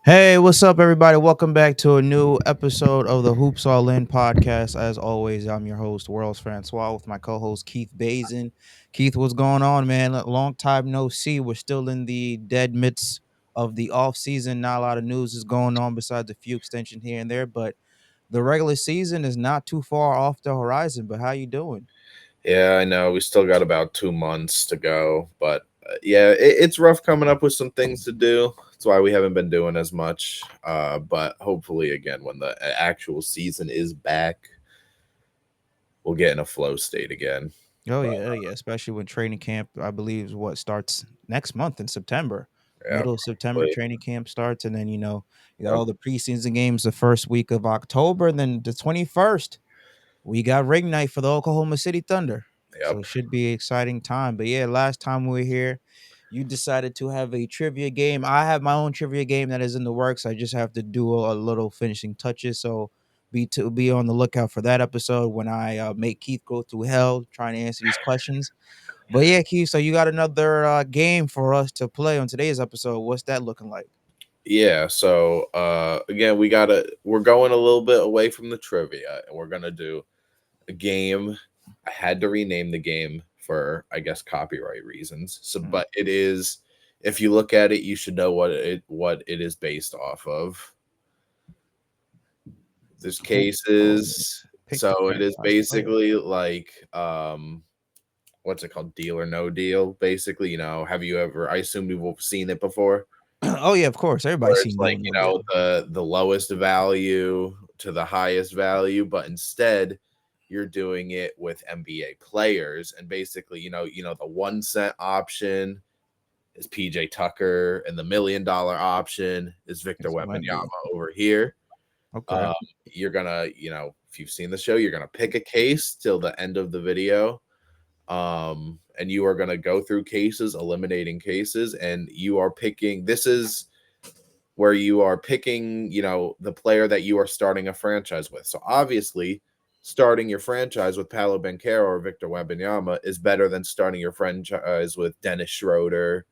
Hey, what's up, everybody? Welcome back to a new episode of the Hoops All In podcast. As always, I'm your host, Werls Francois, with my co-host Keith Bazin. Keith, what's going on, man? Long time no see. We're still in the dead midst of the off season. Not a lot of news is going on besides a few extensions here and there, but the regular season is not too far off the horizon. But how you doing? Yeah, I know. We still got about 2 months to go, but yeah, it's rough coming up with some things to do. That's why we haven't been doing as much. But hopefully, again, when the actual season is back, we'll get in a flow state again. But Oh yeah, especially when training camp, I believe, is what starts next month in September. yeah, Middle of September, probably. training camp starts, and then you got Yep, all the preseason games the first week of October, and then the 21st we got ring night for the Oklahoma City Thunder. So yep. it should be an exciting time. But yeah, last time we were here, you decided to have a trivia game. I have my own trivia game that is in the works. I just have to do a little finishing touches. So be on the lookout for that episode when I make Keith go through hell trying to answer these questions. But yeah, Keith, so you got another game for us to play on today's episode. What's that looking like? Yeah. So again, we're going a little bit away from the trivia, and we're gonna do a game. I had to rename the game for, I guess, copyright reasons. So, Mm, but it is, if you look at it, you should know what it is based off of. There's Who? Oh, cases. pick the So it is franchise player. basically like what's it called? Deal or no deal. Basically, have you ever? I assume you've seen it before, Oh yeah, of course. Everybody's where it's seen Deal like or No Deal. the lowest value to the highest value, but instead you're doing it with NBA players, and basically, the 1 cent option is PJ Tucker, and the $1 million option is Victor It's Wemby. Wembanyama over here. Okay. Um, you're gonna, if you've seen the show, you're gonna pick a case till the end of the video, and you are gonna go through cases, eliminating cases, and you are picking. This is where you are picking, the player that you are starting a franchise with. So obviously, starting your franchise with Paolo Banchero or Victor Wembanyama is better than starting your franchise with Dennis Schroeder,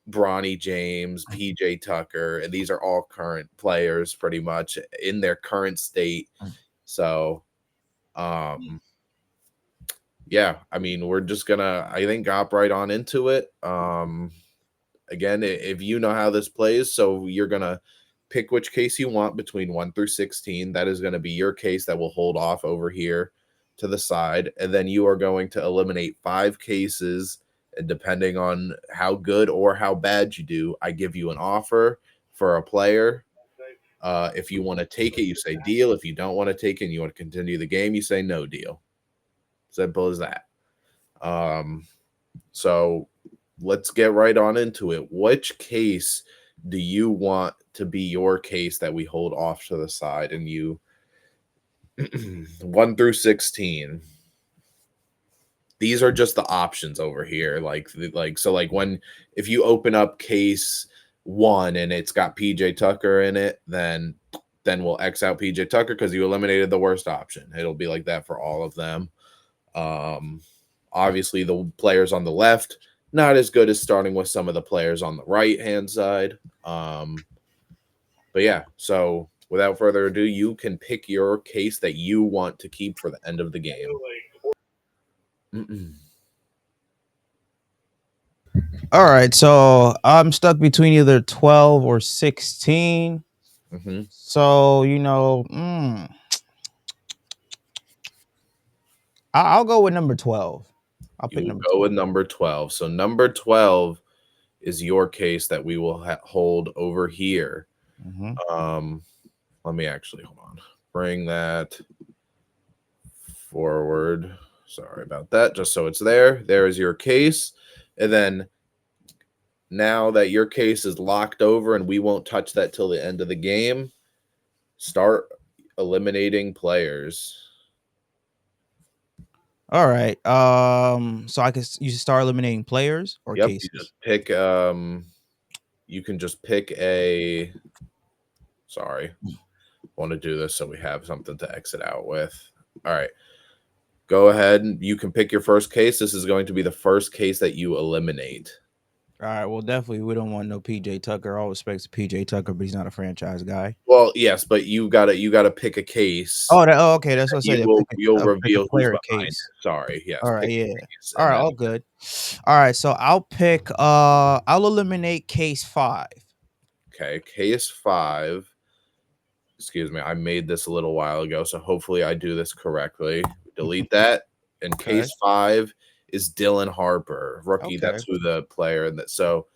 Bronny James, PJ Tucker, and these are all current players pretty much in their current state. So, um, yeah, I mean, we're just gonna, I think, hop right on into it. Again, if you know how this plays, so you're gonna pick which case you want between 1 through 16. That is going to be your case that will hold off over here to the side, and then you are going to eliminate 5 cases. And depending on how good or how bad you do, I give you an offer for a player. If you want to take it, you say deal. If you don't want to take it and you want to continue the game, you say no deal. Simple as that. Um, so let's get right on into it. Which case do you want to be your case that we hold off to the side, and you 1 through 16? These are just the options over here. Like when, if you open up case 1 and it's got PJ Tucker in it, then we'll X out PJ Tucker because you eliminated the worst option. It'll be like that for all of them. Um, Obviously, the players on the left not as good as starting with some of the players on the right hand side. Um, but yeah, so without further ado, you can pick your case that you want to keep for the end of the game. All right, so I'm stuck between either 12 or 16. Mm-hmm. So, I'll go with number 12. I'll You pick will number go with 12. number 12. So number 12 is your case that we will hold over here. Hmm. Um, Let me actually hold on. Bring that forward. Sorry about that. Just so it's there. There is your case. And then now that your case is locked over and we won't touch that till the end of the game, start eliminating players. All right. So you start eliminating players or Yep, you just cases. pick you can just pick a, sorry. Want to do this so we have something to exit out with. All right. Go ahead. You can pick your first case. This is going to be the first case that you eliminate. All right. Well, definitely, we don't want no PJ Tucker. All respects to PJ Tucker, but he's not a franchise guy. Well, yes, but you gotta pick a case. Oh, okay. That's what I You said. will you'll Pick a reveal who's player behind case. it. Sorry, yes, All right. pick Yeah. a case, All and right. then All good. All right. So I'll pick. I'll eliminate case 5. okay, case 5. Excuse me, I made this a little while ago, so hopefully I do this correctly. Delete that. And Okay. case 5 is Dylan Harper, rookie. Okay. That's who the player that so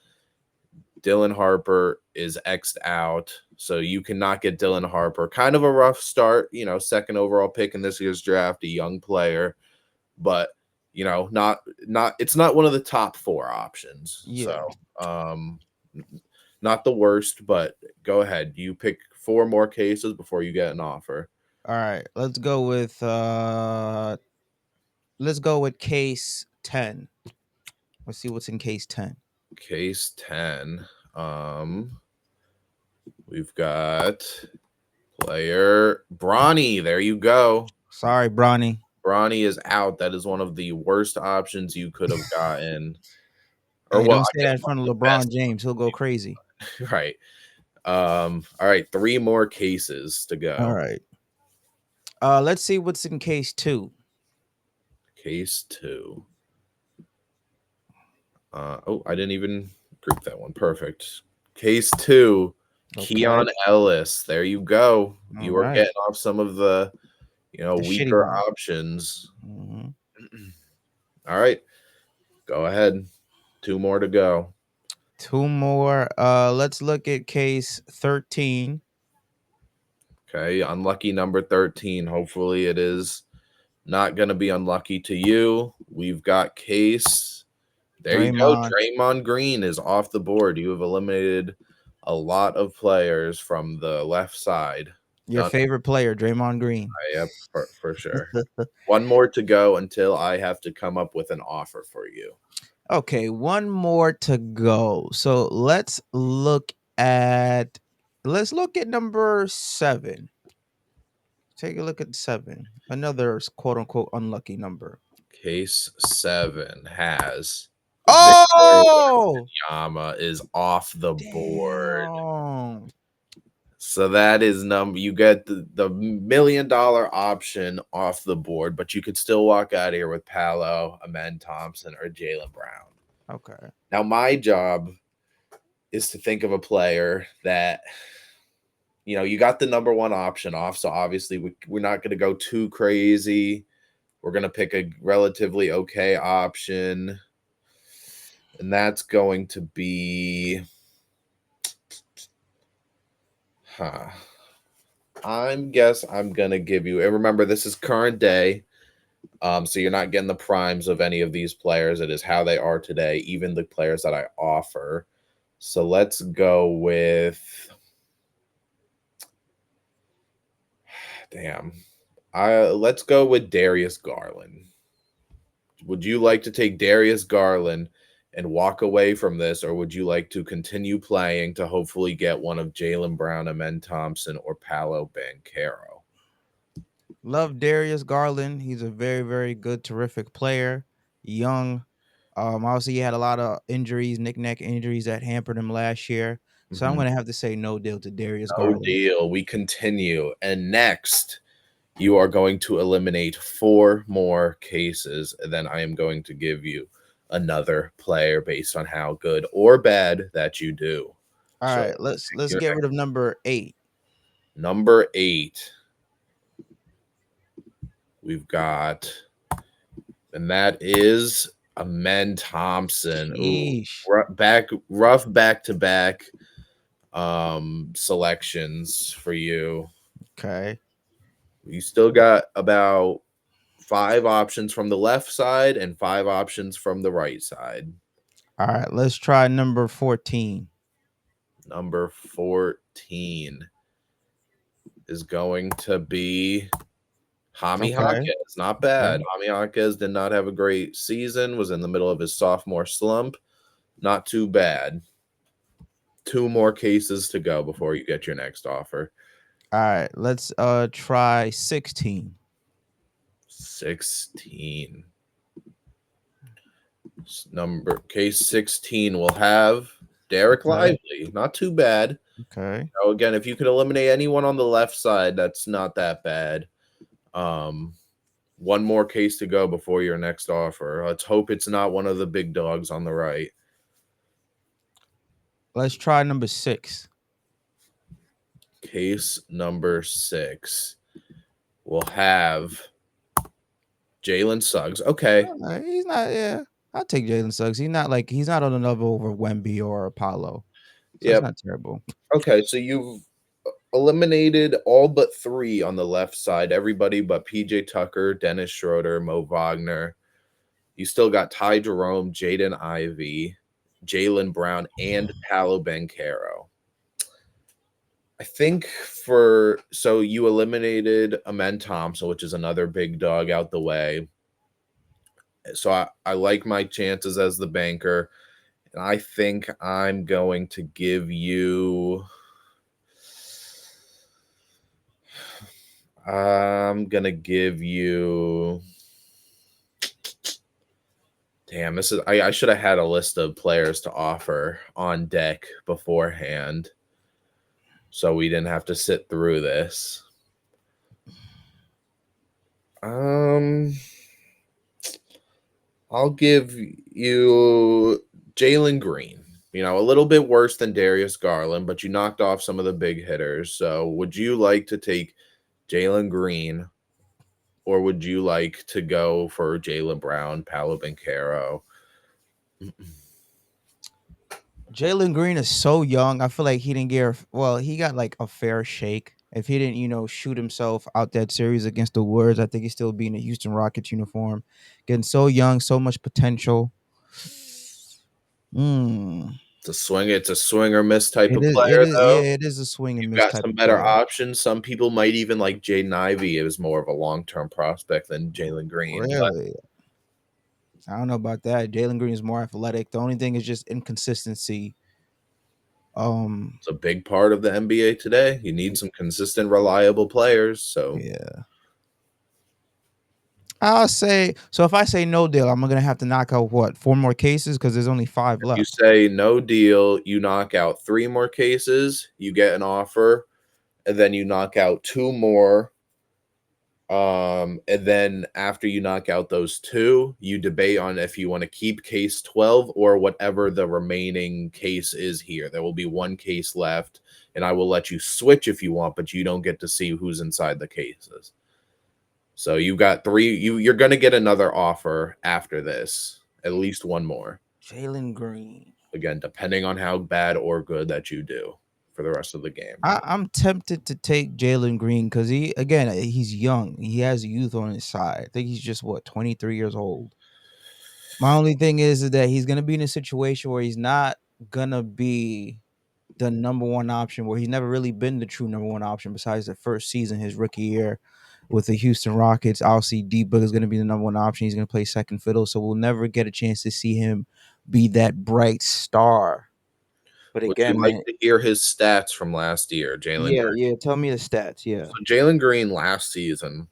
Dylan Harper is X'd out. So you cannot get Dylan Harper. Kind of a rough start, second overall pick in this year's draft, a young player, but not it's not one of the top 4 options. So Yeah. um not the worst, but go ahead. You pick 4 more cases before you get an offer. All right. Let's go with case 10. Let's see what's in case 10. Case 10. Um, we've got player Bronny. There you go. Sorry, Bronny. Bronny is out. That is one of the worst options you could have gotten. Or Hey, well, don't I say guess that in one front of of the LeBron James. He'll go crazy. best. Right. All right, 3 more cases to All go. right. Let's see what's in case 2. Case 2. Oh, I didn't even group that one. Perfect. Case 2, Okay. Keon Ellis. There you go. All You are right. getting off some of the, The shitty weaker one. options. Hmm. All right, go ahead. 2 more to go. 2 more. Let's look at case 13. Okay, unlucky number 13. Hopefully, it is not going to be unlucky to you. We've got case. There you go. Draymond, Draymond Green is off the board. You have eliminated a lot of players from the left side. your Done. favorite player, Draymond Green. Yep, for sure. 1 more to go until I have to come up with an offer for you. Okay, one more to go. So let's look at number 7. Take a look at 7. Another quote unquote unlucky number. Case 7 has Victor Oh, Yama is off the board. damn. So that is number you get the $1 million option off the board, but you could still walk out of here with Paolo, Amen Thompson, or Jalen Brown. Okay. Now my job is to think of a player that you got the number 1 option off. So obviously we're not going to go too crazy. We're going to pick a relatively okay option. And that's going to be, huh. I'm gonna give you. And remember, this is current day, so you're not getting the primes of any of these players. It is how they are today, even the players that I offer. So let's go with. Damn, let's go with Darius Garland. Would you like to take Darius Garland and walk away from this, or would you like to continue playing to hopefully get one of Jalen Brown, Amen Thompson, or Paolo Banchero? Love Darius Garland. He's a very, very good, terrific player. Young. Obviously he had a lot of injuries, neck injuries that hampered him last year. So I'm Mhm. gonna have to say no deal to Darius No Garland. deal. We continue. And next, you are going to eliminate 4 more cases. And then I am going to give you another player based on how good or bad that you do. All So right, let's your get rid of number 8. number 8, we've got, and that is Amen Thompson. Ooh, Sheesh. rough back to back selections for you. Okay. You still got about 5 options from the left side and 5 options from the right side. All right, let's try number 14. Number 14 is going to be Jaime Okay. Jaquez. Not Okay. bad. Jaime Jaquez did not have a great season, was in the middle of his sophomore slump. Not too bad. 2 more cases to go before you get your next offer. All right, let's try 16. 16. Number case 16 will have Derek Okay. Lively. Not too bad. Okay. So again, if you can eliminate anyone on the left side, that's not that bad. Um, one more case to go before your next offer. Let's hope it's not one of the big dogs on the right. Let's try number 6. Case number 6 will have Jalen Suggs. Okay. He's not. Yeah, I'll take Jalen Suggs. He's not on the level over Wemby or Apollo, so it's Yep. not terrible. Okay. So you've eliminated all but 3 on the left side. Everybody but PJ Tucker, Dennis Schroeder, Mo Wagner. You still got Ty Jerome, Jaden Ivey, Jalen Brown, and Paolo Banchero. I think so you eliminated Amen Thompson, which is another big dog out the way. So I like my chances as the banker. And I think I'm going to give you I'm gonna give you damn, this is I should have had a list of players to offer on deck beforehand. So we didn't have to sit through this. Um, I'll give you Jalen Green. You know, a little bit worse than Darius Garland, but you knocked off some of the big hitters. So, would you like to take Jalen Green, or would you like to go for Jalen Brown, Paolo Banchero? Jalen Green is so young. I feel like he didn't get well. He got like a fair shake. If he didn't, shoot himself out that series against the Warriors, I think he'd still be in a Houston Rockets uniform. Getting so young, so much potential. Mm. It's a swing or miss type It of is. It player, is. though. Yeah, it is a swing and You've miss got type some of better player. options. Some people might even like Jaden Ivey. It was more of a long term prospect than Jalen Green, but Really, I don't know about that. Jalen Green is more athletic. The only thing is just inconsistency. Um, it's a big part of the NBA today. You need some consistent, reliable players. So yeah. I'll say so. If I say no deal, I'm gonna have to knock out what 4 more cases because there's only 5 if you left. say no deal, you knock out 3 more cases, you get an offer, and then you knock out 2 more. And then after you knock out those 2, you debate on if you want to keep case 12 or whatever the remaining case is here. There will be 1 case left, and I will let you switch if you want, but you don't get to see who's inside the cases. So you've got 3. You're gonna get another offer after this, at least 1 more. Jalen Green. Again, depending on how bad or good that you do for the rest of the game. I'm tempted to take Jalen Green because he's young. He has youth on his side. I think he's just 23 years old. My only thing is that he's gonna be in a situation where he's not gonna be the number one option, where he's never really been the true number one option besides the first season, his rookie year with the Houston Rockets. Obviously, D Book is gonna be the number one option. He's gonna play second fiddle, so we'll never get a chance to see him be that bright star. But Would you again, like man, to hear his stats from last year, Jalen yeah, Green? yeah. Tell me the stats. Yeah. So Jalen Green last season,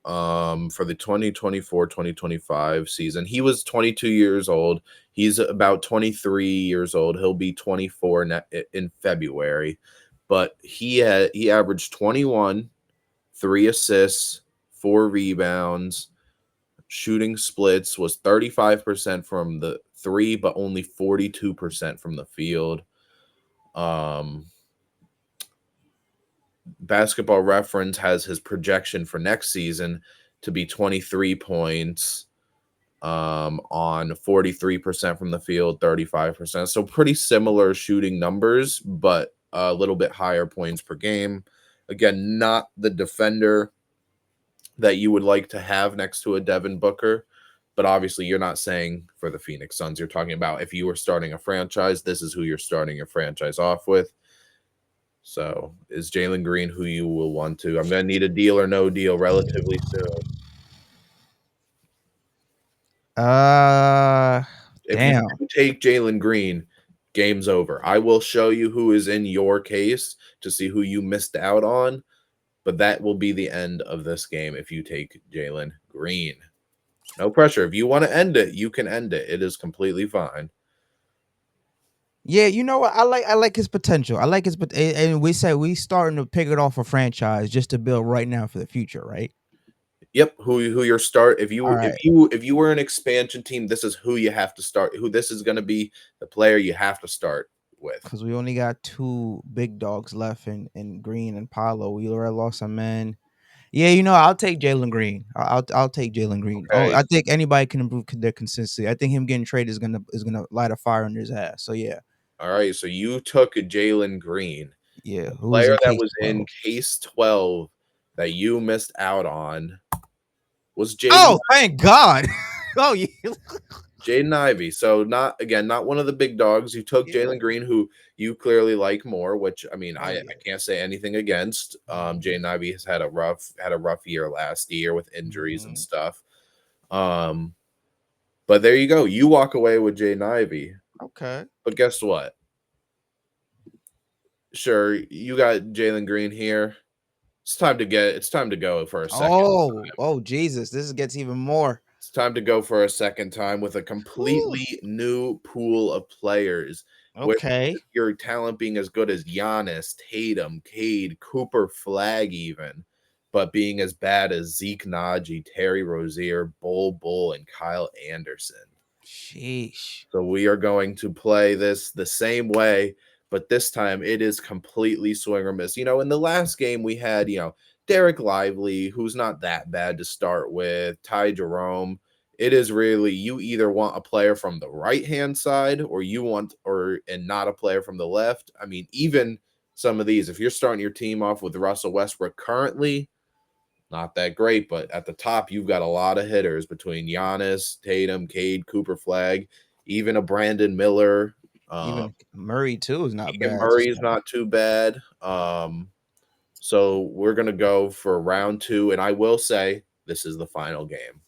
for the 2024-2025 season, he was 22 years old. He's about 23 years old. He'll be 24 in February. But he averaged 21, 3 assists, 4 rebounds, shooting splits was 35% from the 3, but only 42% from the field. Um, Basketball Reference has his projection for next season to be 23 points on 43% from the field, 35%. So pretty similar shooting numbers, but a little bit higher points per game. Again, not the defender that you would like to have next to a Devin Booker. But obviously, you're not saying for the Phoenix Suns. You're talking about if you were starting a franchise, this is who you're starting your franchise off with. So, is Jalen Green who you will want to? I'm going to need a deal or no deal relatively soon. Uh, If you damn. do take Jalen Green, game's over. I will show you who is in your case to see who you missed out on, but that will be the end of this game if you take Jalen Green. No pressure. If you want to end it, you can end it. It is completely fine. Yeah, you know what? I like his potential. I like his and we say we starting to pick it off a franchise just to build right now for the future, right? Yep, who your start if All you if right, you if you were an expansion team, this is who you have to start. Who this is going to be the player you have to start with. because we only got two big dogs left in Green and Paulo. We already lost a man. Yeah, I'll take Jalen Green. I'll take Jalen Green. Oh, Okay. I think anybody can improve their consistency. I think him getting traded is gonna light a fire under his ass. So yeah, All right, so you took Jalen Green. yeah. The Who's player in that case was in 12? case 12 that you missed out on was Oh, thank God. Oh yeah, Jaden Ivey. So not again, not one of the big dogs. You took yeah, Jalen Green, who you clearly like more, which I mean, oh I yeah. can't say anything against. Jaden Ivey has had a rough year last year with injuries and Mm-hmm. stuff. Um, but there you go. You walk away with Jaden Ivey. Okay. But guess what? Sure, you got Jalen Green here. It's time to go for a second. Oh, Jesus! This gets even more. It's time to go for a second time with a Whew. completely new pool of players. With Okay. your talent being as good as Giannis, Tatum, Cade, Cooper Flag, even, but being as bad as Zeke Naji, Terry Rozier, Bull, and Kyle Anderson. Sheesh. So we are going to play this the same way, but this time it is completely swing or miss. In the last game we had, Derek Lively, who's not that bad to start with, Ty Jerome. It is really you either want a player from the right hand side or you want or and not a player from the left. I mean, even some of these, if you're starting your team off with Russell Westbrook currently, not that great, but at the top, you've got a lot of hitters between Giannis, Tatum, Cade, Cooper Flag, even a Brandon Miller. Um, Even Murray too is not Keegan bad to Murray is start. not too bad. So we're gonna go for round two, and I will say this is the final game.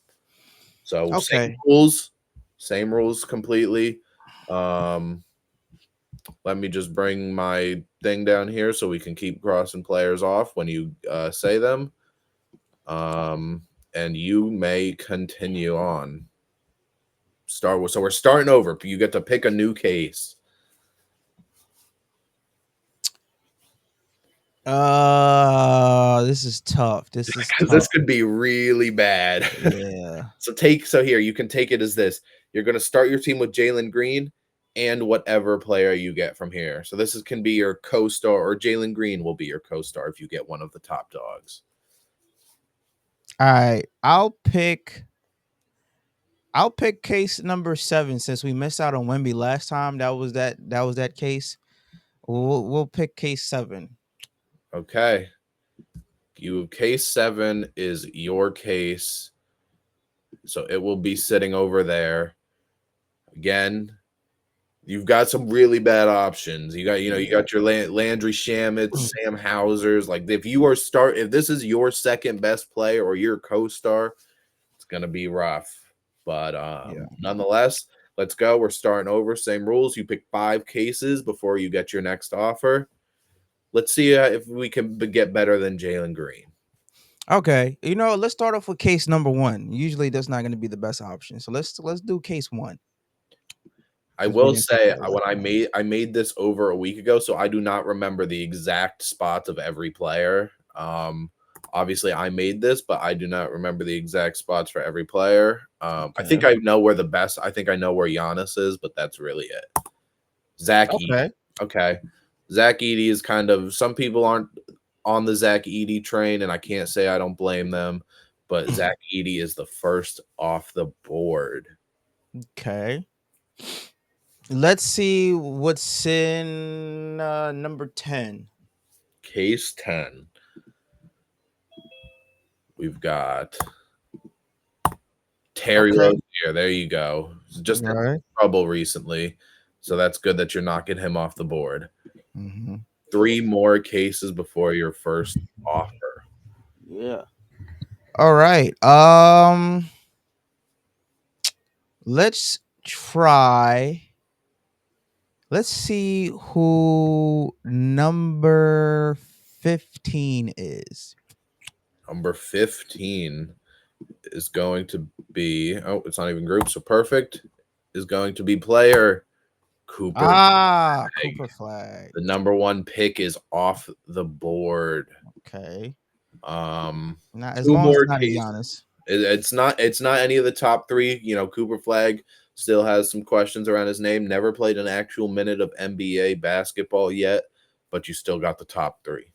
So Okay. same rules completely. Um, Let me just bring my thing down here so we can keep crossing players off when you say them. Um, and you may continue on. So we're starting over. You get to pick a new case This is tough. This is because this tough. could be really bad. Yeah. So here you can take it as this. You're going to start your team with Jalen Green and whatever player you get from here. So this can be your co-star, or Jalen Green will be your co-star if you get one of the top dogs. All right. I'll pick case number 7 since we missed out on Wemby last time. That was that case. We'll pick case 7. Okay, case 7 is your case, so it will be sitting over there again. You've got some really bad options. You Yeah. got your Landry Shamit's, Sam Hauser's. Like if this is your second best player or your co-star, it's gonna be rough. But Yeah. nonetheless, let's go. We're starting over. Same rules. You pick 5 cases before you get your next offer. Let's see if we can get better than Jalen Green. Okay. Let's start off with case number 1. Usually that's not going to be the best option. So let's do case 1 I since we will didn't pick say that last when I time. made this over a week ago, so I do not remember the exact spots of every player. Obviously I made this, but I do not remember the exact spots for every player. I think Okay. I know where the best. I think I know where Giannis is, but that's really it. Zach Okay. Edey. Okay, Zach Edey is kind of some people aren't on the Zach Edey train, and I can't say I don't blame them. But Zach Edey is the first off the board. Okay. Let's see what's in number 10. Case 10. We've got Terry Okay. Rozier. There you go. Just All in right. trouble recently. So that's good that you're knocking him off the board. Mhm. 3 more cases before your first offer. Yeah. All right. Let's try. Let's see who number 15 is. Number 15 is going to be, oh, it's not even group, so perfect, is going to be player Cooper Ah, Flag. Cooper Flag. The number one pick is off the board. Okay. Um, Not as two long as it's more not a cases. Giannis. It's not any of the top three. Cooper Flag still has some questions around his name. Never played an actual minute of NBA basketball yet, but you still got the top three.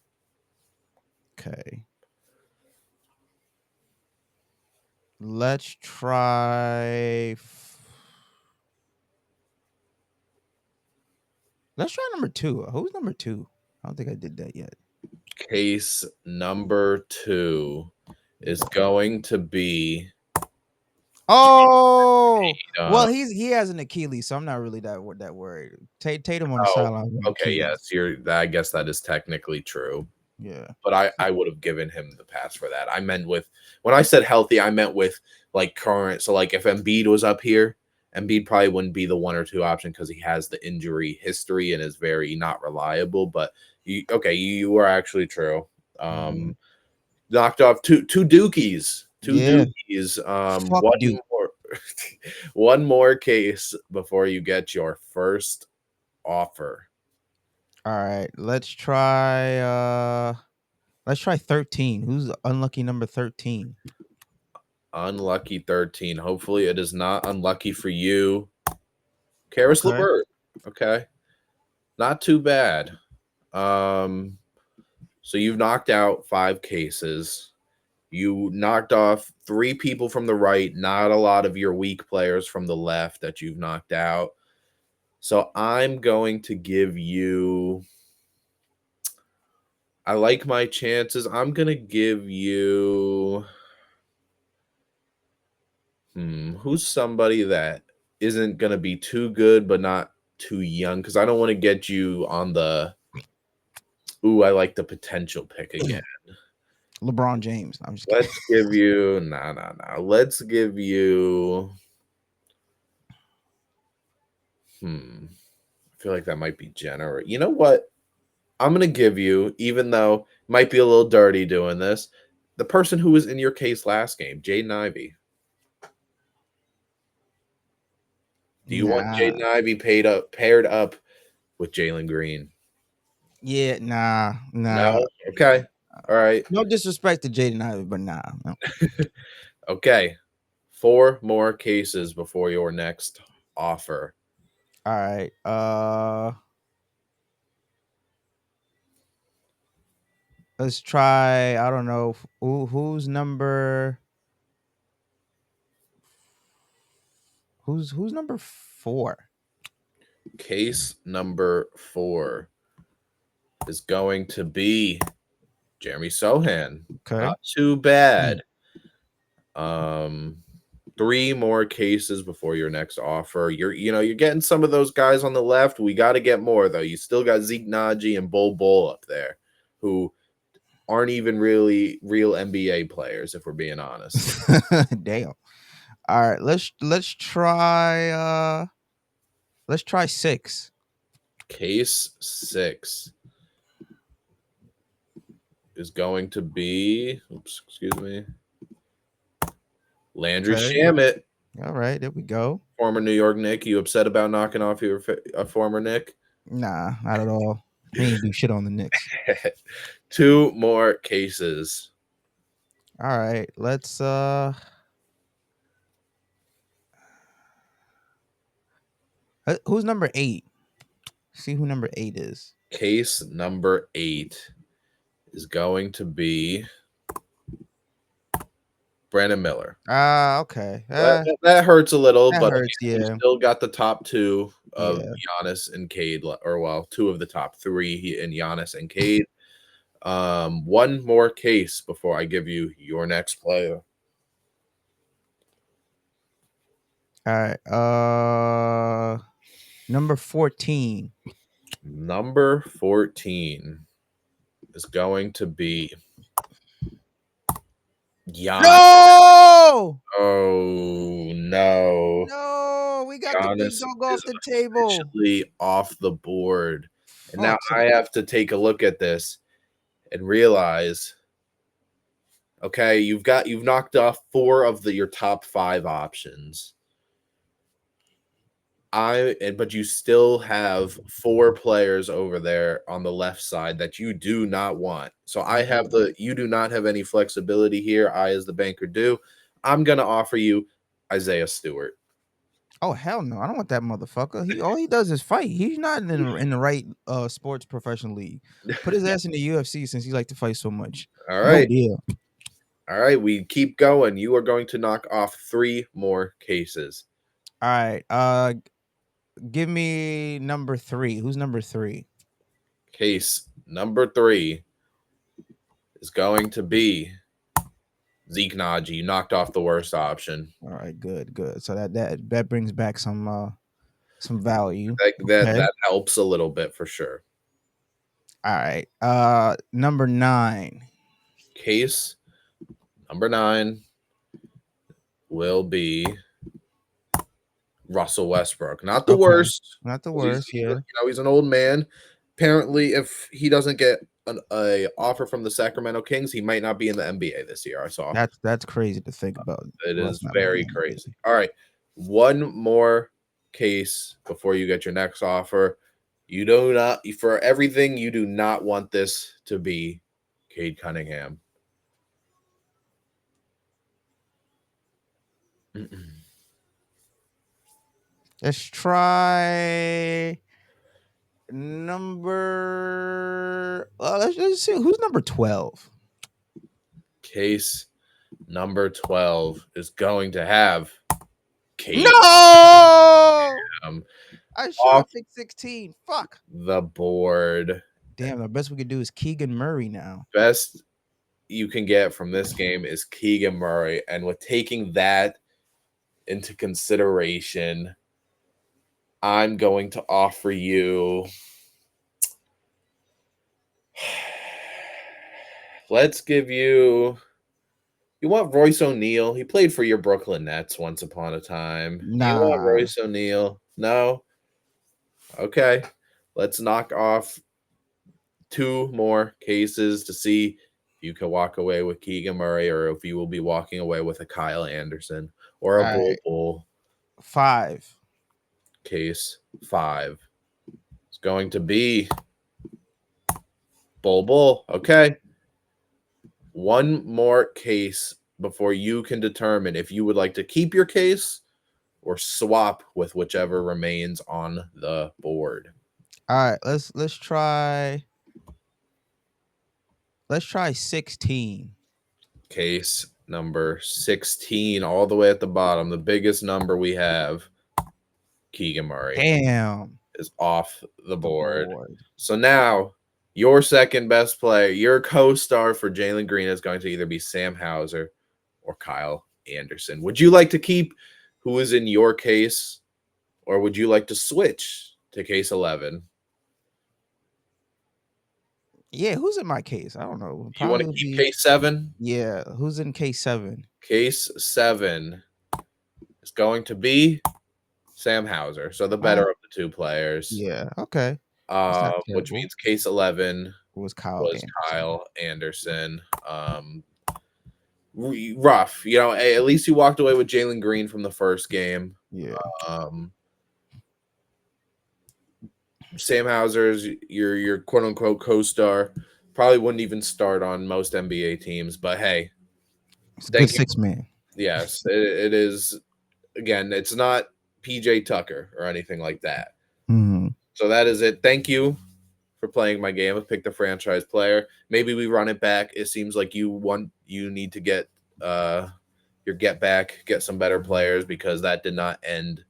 Okay. Let's try. Let's try number two. Who's number two? I don't think I did that yet. Case number two is going to be Oh, uh, well, he has an Achilles, so I'm not really that worried. Tatum on the oh, sideline with an okay, Achilles. yes, I guess that is technically true. Yeah. But I would have given him the pass for that. I meant with when I said healthy, I meant with like current. So like if Embiid was up here, Embiid probably wouldn't be the one or two option because he has the injury history and is very not reliable. But you were actually true. Mhm. Knocked off two dookies, two Yeah. dookies. Fuck One Duke. more, one more case before you get your first offer. All right. Let's try 13. Who's unlucky number 13? Unlucky 13. Hopefully, it is not unlucky for you. Karis Okay. LeVert. Okay. Not too bad. Um, so you've knocked out 5 cases. You knocked off 3 people from the right, not a lot of your weak players from the left that you've knocked out. So I'm going to give you. I like my chances. I'm going to give you. Who's somebody that isn't going to be too good, but not too young? Because I don't want to get you on the. Ooh, I like the potential pick again. LeBron James. I'm just kidding. Let's give you nah. Let's give you I feel like that might be generous. You know what? I'm gonna give you, even though it might be a little dirty doing this, the person who was in your case last game, Jaden Ivey. Do you want Nah. Jaden Ivey paired up with Jalen Green? Yeah, nah. No? Okay. All right. No disrespect to Jaden Ivey, but nah. No. Okay. 4 more cases before your next offer. All right. Let's try. I don't know who's number. Who's number 4? Case number 4 is going to be Jeremy Sohan. Okay. Not too bad. 3 more cases before your next offer. You're getting some of those guys on the left. We got to get more though. You still got Zeke Naji and Bull up there, who aren't even really real NBA players, if we're being honest. Damn. All right. Let's try 6. Case 6 is going to be, oops, excuse me, Landry Okay. Shamet, All right. There we go. former New York Knick. You upset about knocking off a former Knick? Nah, not at all. He ain't do shit on the Knicks. 2 more cases. All right. Let's who's number 8? See who number 8 is. Case number 8 is going to be Brandon Miller. Ah, okay. That hurts a little, That but hurts, again, you yeah. still got the top 2 of Yeah. Giannis and Cade, or well, 2 of the top 3 in Giannis and Cade. One more case before I give you your next player. All right. Number 14. Number 14 is going to be Giannis. No! Oh no. No, we got the big Giannis dog is off the table. officially off the board. And now Fuck's I sake. have to take a look at this and realize, Okay, you've knocked off four of your top five options. But you still have four players over there on the left side that you do not want. So I have Mhm. you do not have any flexibility here. I, as the banker, do. I'm gonna offer you Isaiah Stewart. Oh hell no! I don't want that motherfucker. He all he does is fight. He's not in the right sports professional league. Put his ass in the UFC since he like to fight so much. All No right. deal. All right, we keep going. You are going to knock off three more cases. All right. Give me number three. Who's number three? Case number three is going to be Zeke Naji. You knocked off the worst option. All right. Good. Good. So that brings back some value. That Okay. helps a little bit for sure. All right. Number nine. Case number nine will be Russell Westbrook. Not the Okay. worst. Not the 'Cause worst. Yeah. he's an old man. Apparently, if he doesn't get a offer from the Sacramento Kings, he might not be in the NBA this year. I saw. That's crazy to think about. It Russ is not being very in the crazy. NBA. All right. One more case before you get your next offer. You do not, for everything, you do not want this to be Cade Cunningham. Mm-mm. Let's try number. Let's see who's number 12. Case number 12 is going to have Cade No, um, I should off have picked 16. Fuck. the board. Damn, the best we could do is Keegan Murray now. Best you can get from this game is Keegan Murray. And with taking that into consideration, I'm going to offer you. Let's give you. You want Royce O'Neal? He played for your Brooklyn Nets once upon a time. You want Nah. Royce O'Neal? No? Okay. Let's knock off two more cases to see if you can walk away with Keegan Murray or if you will be walking away with a Kyle Anderson or a All Bull right. Bull. 5. Case five. It's going to be Bull Bull. Okay. One more case before you can determine if you would like to keep your case or swap with whichever remains on the board. All right. Let's try 16. Case number 16, all the way at the bottom, the biggest number we have, Keegan Murray, Damn. is off the The board. board. So now your second best player, your co-star for Jalen Green is going to either be Sam Hauser or Kyle Anderson. Would you like to keep who is in your case, or would you like to switch to case 11? Yeah, who's in my case? I don't know. You want Probably to would keep be. case 7? Yeah, who's in case 7? Case 7 is going to be Sam Hauser, so the better Uh, of the two players. yeah, okay. That's not Which terrible. means case 11 It was Kyle was Anderson. Kyle Anderson. Rough, at least you walked away with Jalen Green from the first game. Yeah. Um, Sam Hauser's your quote unquote co-star. Probably wouldn't even start on most NBA teams, but hey, It's a good thank you. 6 man. Yes, it is. Again, it's not PJ Tucker or anything like that. Mhm. So that is it. Thank you for playing my game of pick the franchise player. Maybe we run it back. It seems like you need to get your get back, get some better players because that did not end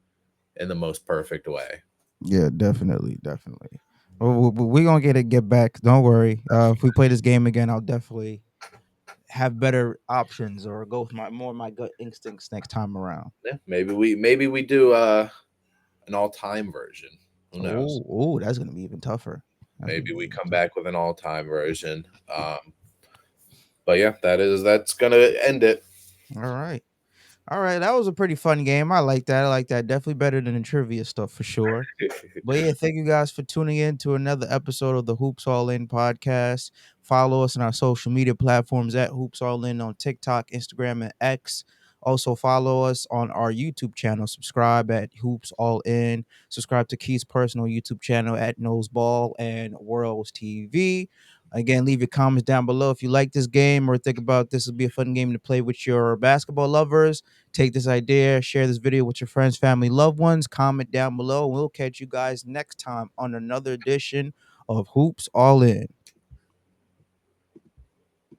in the most perfect way. Yeah, definitely, definitely. We're gonna get back. Don't worry. If we play this game again, I'll definitely have better options or go with my gut instincts next time around. Yeah, maybe we do an all-time version. Who knows? Oh, that's gonna be even tougher. That's gonna Maybe be we even come tougher. back with an all-time version. But yeah, that's gonna end it. All right. All right, that was a pretty fun game. I like that. I like that. Definitely better than the trivia stuff for sure. But yeah, thank you guys for tuning in to another episode of the Hoops All In podcast. Follow us on our social media platforms at Hoops All In on TikTok, Instagram, and X. Also follow us on our YouTube channel. Subscribe at Hoops All In. Subscribe to Keith's personal YouTube channel at Noseball and Worlds TV. Again, leave your comments down below if you like this game or think about this would be a fun game to play with your basketball lovers. Take this idea, share this video with your friends, family, loved ones. Comment down below. We'll catch you guys next time on another edition of Hoops All In.